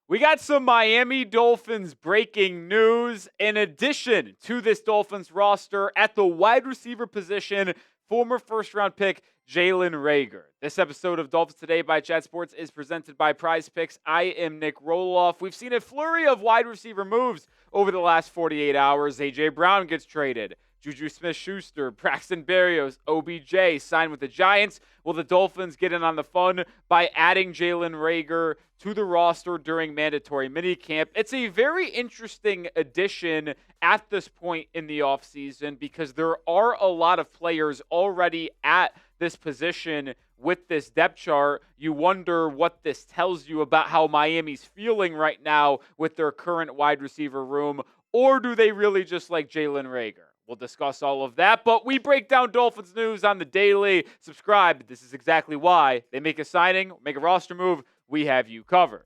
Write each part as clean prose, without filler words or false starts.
We got some Miami Dolphins breaking news. In addition to this Dolphins roster, at the wide receiver position, former first-round pick Jalen Reagor. This episode of Dolphins Today by Chat Sports is presented by Prize Picks. I am Nick Roloff. We've seen a flurry of wide receiver moves over the last 48 hours. A.J. Brown gets traded. Juju Smith-Schuster, Braxton Berrios, OBJ signed with the Giants. Will the Dolphins get in on the fun by adding Jalen Reagor to the roster during mandatory minicamp? It's a very interesting addition at this point in the offseason because there are a lot of players already at this position with this depth chart. You wonder what this tells you about how Miami's feeling right now with their current wide receiver room, or do they really just like Jalen Reagor? We'll discuss all of that, but we break down Dolphins news on the daily. Subscribe. This is exactly why. They make a signing, make a roster move, we have you covered.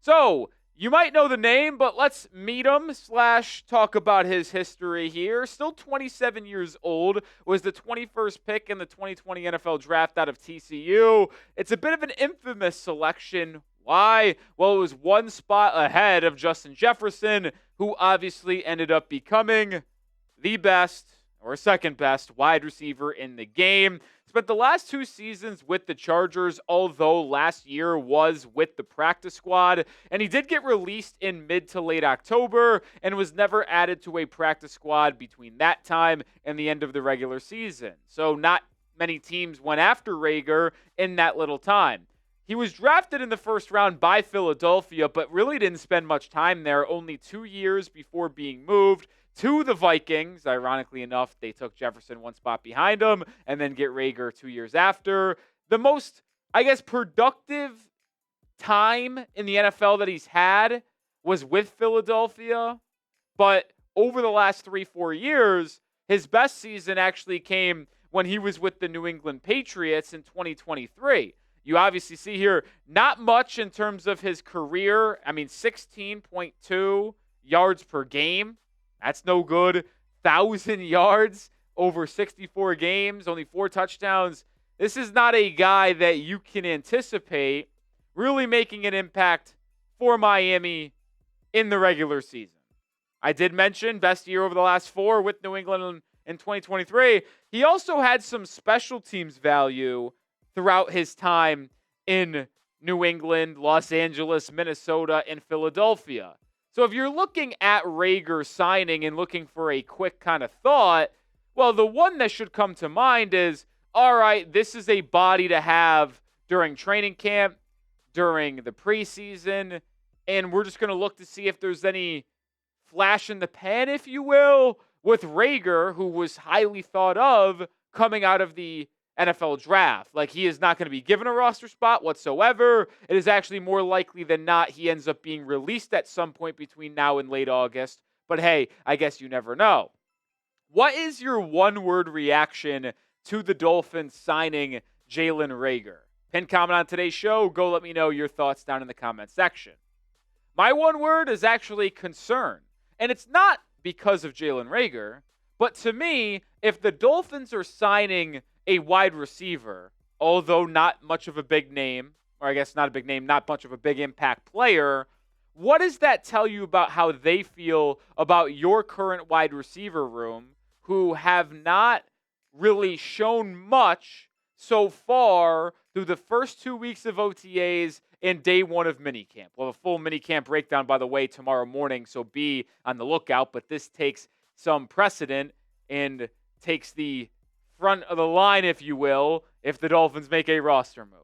So, you might know the name, but let's meet him / talk about his history here. Still 27 years old, was the 21st pick in the 2020 NFL Draft out of TCU. It's a bit of an infamous selection. Why? Well, it was one spot ahead of Justin Jefferson, who obviously ended up becoming the best or second best wide receiver in the game. Spent the last 2 seasons with the Chargers, although last year was with the practice squad. And he did get released in mid to late October and was never added to a practice squad between that time and the end of the regular season. So not many teams went after Reagor in that little time. He was drafted in the first round by Philadelphia, but really didn't spend much time there, only 2 years before being moved to the Vikings. Ironically enough, they took Jefferson one spot behind him and then get Reagor 2 years after. The most, productive time in the NFL that he's had was with Philadelphia. But over the last 3-4 years, his best season actually came when he was with the New England Patriots in 2023. You obviously see here, not much in terms of his career. 16.2 yards per game. That's no good. 1,000 yards over 64 games, only 4 touchdowns. This is not a guy that you can anticipate really making an impact for Miami in the regular season. I did mention best year over the last 4 with New England in 2023. He also had some special teams value throughout his time in New England, Los Angeles, Minnesota, and Philadelphia. So if you're looking at Reagor signing and looking for a quick kind of thought, well, the one that should come to mind is, all right, this is a body to have during training camp, during the preseason, and we're just going to look to see if there's any flash in the pan, if you will, with Reagor, who was highly thought of coming out of the NFL draft. He is not going to be given a roster spot whatsoever. It is actually more likely than not he ends up being released at some point between now and late August. But hey, I guess you never know. What is your one-word reaction to the Dolphins signing Jalen Reagor? Pin comment on today's show. Go let me know your thoughts down in the comment section. My one word is actually concern. And it's not because of Jalen Reagor, but to me, if the Dolphins are signing a wide receiver, although not much of a big name, or I guess not a big name, not much of a big impact player, what does that tell you about how they feel about your current wide receiver room, who have not really shown much so far through the first 2 weeks of OTAs and day 1 of minicamp? Well, a full minicamp breakdown, by the way, tomorrow morning, so be on the lookout, but this takes some precedent and takes the front of the line, if you will, if the Dolphins make a roster move.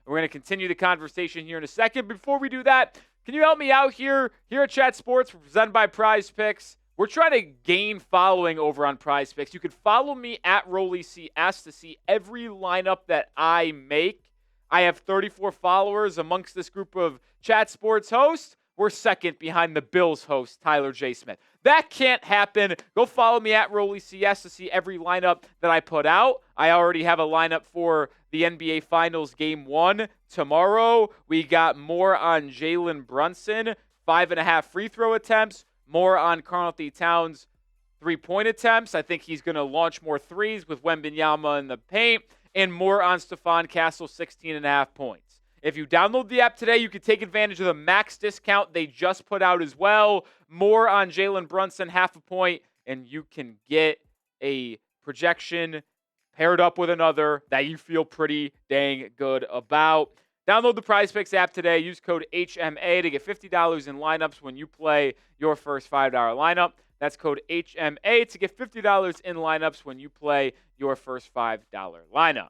We're going to continue the conversation here in a second. Before we do that, can you help me out here at Chat Sports, presented by Prize Picks? We're trying to gain following over on Prize Picks. You can follow me at RollyCS to see every lineup that I make. I have 34 followers amongst this group of Chat Sports hosts. We're second behind the Bills host, Tyler J. Smith. That can't happen. Go follow me at RollyCS to see every lineup that I put out. I already have a lineup for the NBA Finals Game 1 tomorrow. We got more on Jalen Brunson, 5.5 free throw attempts, more on Karl-Anthony Towns 3-point attempts. I think he's going to launch more threes with Wembanyama in the paint and more on Stephon Castle, 16.5 points. If you download the app today, you can take advantage of the max discount they just put out as well. More on Jalen Brunson, 0.5 point, and you can get a projection paired up with another that you feel pretty dang good about. Download the PrizePicks app today. Use code HMA to get $50 in lineups when you play your first $5 lineup. That's code HMA to get $50 in lineups when you play your first $5 lineup.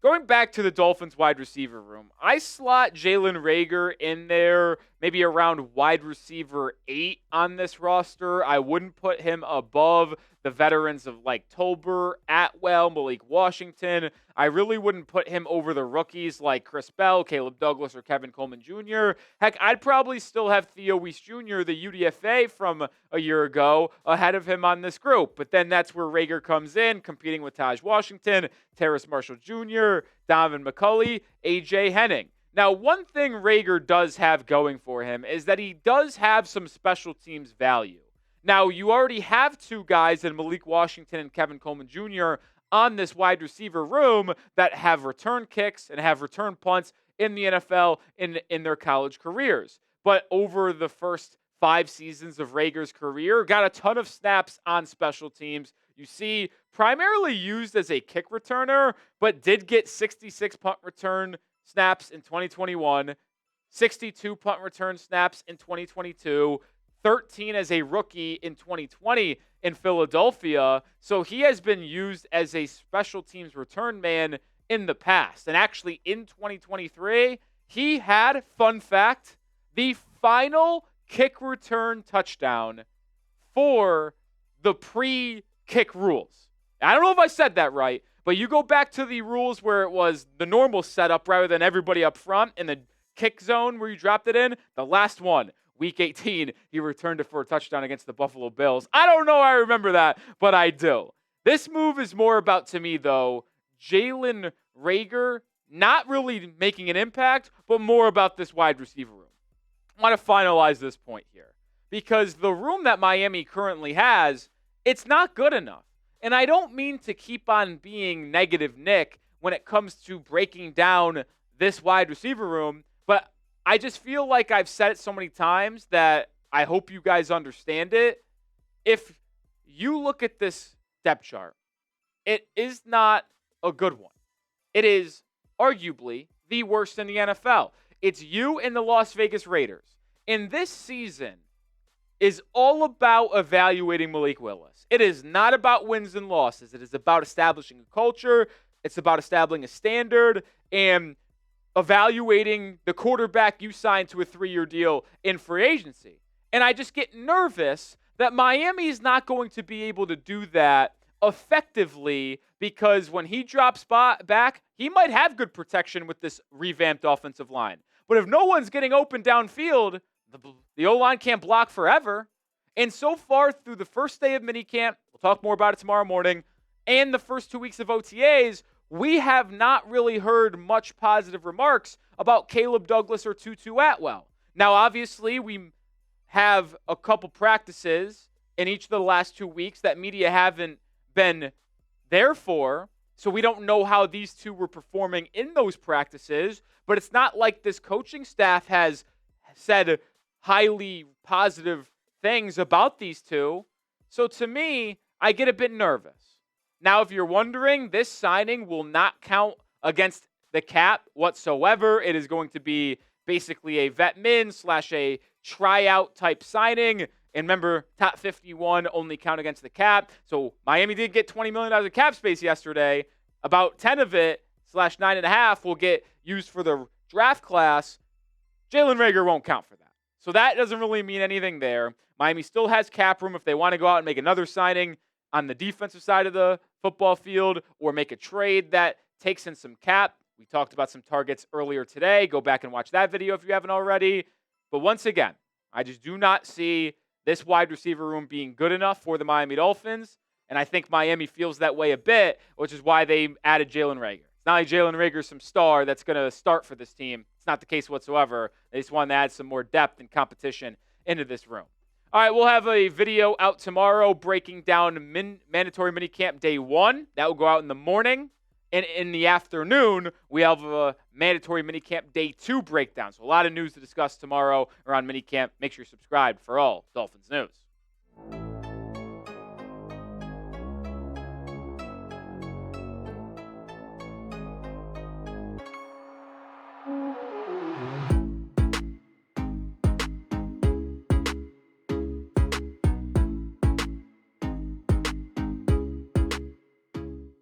Going back to the Dolphins wide receiver room, I slot Jalen Reagor in there, maybe around wide receiver 8 on this roster. I wouldn't put him above the veterans of like Tolbert, Atwell, Malik Washington. I really wouldn't put him over the rookies like Chris Bell, Caleb Douglas, or Kevin Coleman Jr. Heck, I'd probably still have Theo Wease Jr., the UDFA from a year ago, ahead of him on this group. But then that's where Reagor comes in, competing with Tahj Washington, Terrace Marshall Jr., Donovan McCulley, AJ Henning. Now, one thing Reagor does have going for him is that he does have some special teams value. Now, you already have two guys in Malik Washington and Kevin Coleman Jr. on this wide receiver room that have return kicks and have return punts in the NFL in their college careers. But over the first 5 seasons of Reagor's career, got a ton of snaps on special teams. You see, primarily used as a kick returner, but did get 66 punt return snaps in 2021, 62 punt return snaps in 2022, 13 as a rookie in 2020 in Philadelphia. So he has been used as a special teams return man in the past. And actually in 2023, he had, fun fact, the final kick return touchdown for the pre-kick rules. I don't know if I said that right, but you go back to the rules where it was the normal setup rather than everybody up front in the kick zone where you dropped it in. The last one, Week 18, he returned it for a touchdown against the Buffalo Bills. I don't know I remember that, but I do. This move is more about, to me, though, Jalen Reagor not really making an impact, but more about this wide receiver room. I want to finalize this point here because the room that Miami currently has, it's not good enough. And I don't mean to keep on being negative Nick when it comes to breaking down this wide receiver room, but I just feel like I've said it so many times that I hope you guys understand it. If you look at this depth chart, it is not a good one. It is arguably the worst in the NFL. It's you and the Las Vegas Raiders. And this season is all about evaluating Malik Willis. It is not about wins and losses. It is about establishing a culture. It's about establishing a standard and evaluating the quarterback you signed to a 3-year deal in free agency. And I just get nervous that Miami is not going to be able to do that effectively because when he drops back, he might have good protection with this revamped offensive line. But if no one's getting open downfield, the O-line can't block forever. And so far through the first day of minicamp, we'll talk more about it tomorrow morning, and the first 2 weeks of OTAs, we have not really heard much positive remarks about Caleb Douglas or Tutu Atwell. Now, obviously, we have a couple practices in each of the last 2 weeks that media haven't been there for, so we don't know how these two were performing in those practices, but it's not like this coaching staff has said highly positive things about these two. So to me, I get a bit nervous. Now, if you're wondering, this signing will not count against the cap whatsoever. It is going to be basically a vet min / a tryout type signing. And remember, top 51 only count against the cap. So Miami did get $20 million of cap space yesterday. About 10 of it / 9.5 will get used for the draft class. Jalen Reagor won't count for that. So that doesn't really mean anything there. Miami still has cap room if they want to go out and make another signing on the defensive side of the football field or make a trade that takes in some cap. We talked about some targets earlier today. Go back and watch that video if you haven't already. But once again, I just do not see this wide receiver room being good enough for the Miami Dolphins. And I think Miami feels that way a bit, which is why they added Jalen Reagor. It's not like Jalen Reagor is some star that's going to start for this team. It's not the case whatsoever. They just wanted to add some more depth and competition into this room. All right, we'll have a video out tomorrow breaking down mandatory minicamp day 1. That will go out in the morning. And in the afternoon, we have a mandatory minicamp day 2 breakdown. So a lot of news to discuss tomorrow around minicamp. Make sure you're subscribed for all Dolphins news.